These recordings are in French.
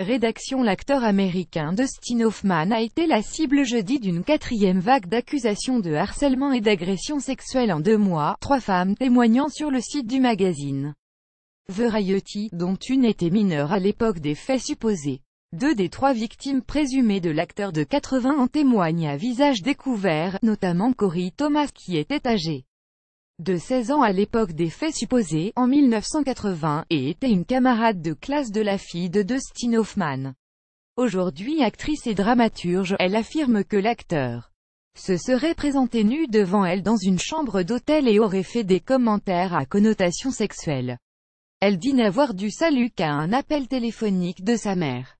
Rédaction. L'acteur américain Dustin Hoffman a été la cible jeudi d'une quatrième vague d'accusations de harcèlement et d'agression sexuelle en 2 mois, 3 femmes témoignant sur le site du magazine Variety, dont une était mineure à l'époque des faits supposés. 2 des 3 victimes présumées de l'acteur de 80 ans témoignent à visage découvert, notamment Corey Thomas qui était âgée de 16 ans à l'époque des faits supposés, en 1980, et était une camarade de classe de la fille de Dustin Hoffman. Aujourd'hui actrice et dramaturge, elle affirme que l'acteur se serait présenté nu devant elle dans une chambre d'hôtel et aurait fait des commentaires à connotation sexuelle. Elle dit n'avoir dû saluer qu'à un appel téléphonique de sa mère,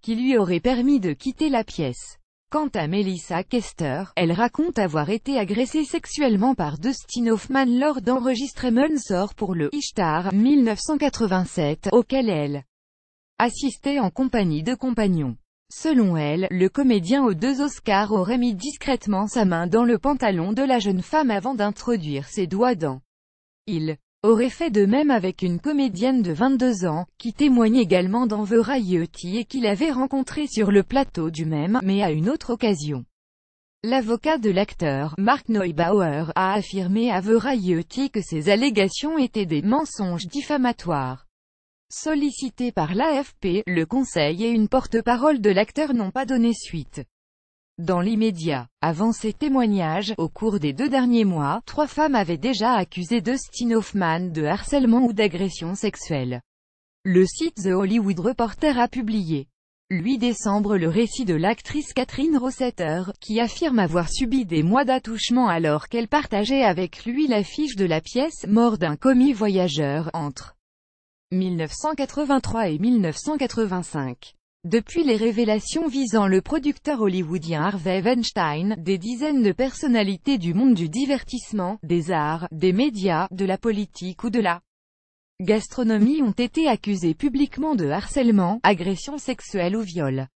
qui lui aurait permis de quitter la pièce. Quant à Melissa Kester, elle raconte avoir été agressée sexuellement par Dustin Hoffman lors d'enregistrements pour le Ishtar 1987, auquel elle assistait en compagnie de compagnons. Selon elle, le comédien aux 2 Oscars aurait mis discrètement sa main dans le pantalon de la jeune femme avant d'introduire ses doigts dans. Il aurait fait de même avec une comédienne de 22 ans, qui témoigne également dans Variety et qu'il avait rencontrée sur le plateau du même, mais à une autre occasion. L'avocat de l'acteur, Mark Neubauer, a affirmé à Variety que ces allégations étaient des mensonges diffamatoires. Sollicité par l'AFP, le conseil et une porte-parole de l'acteur n'ont pas donné suite. Dans l'immédiat, avant ces témoignages, au cours des 2 derniers mois, 3 femmes avaient déjà accusé Dustin Hoffman de harcèlement ou d'agression sexuelle. Le site The Hollywood Reporter a publié le 8 décembre le récit de l'actrice Catherine Rossetter, qui affirme avoir subi des mois d'attouchement alors qu'elle partageait avec lui l'affiche de la pièce « Mort d'un commis voyageur » entre 1983 et 1985. Depuis les révélations visant le producteur hollywoodien Harvey Weinstein, des dizaines de personnalités du monde du divertissement, des arts, des médias, de la politique ou de la gastronomie ont été accusées publiquement de harcèlement, agression sexuelle ou viol.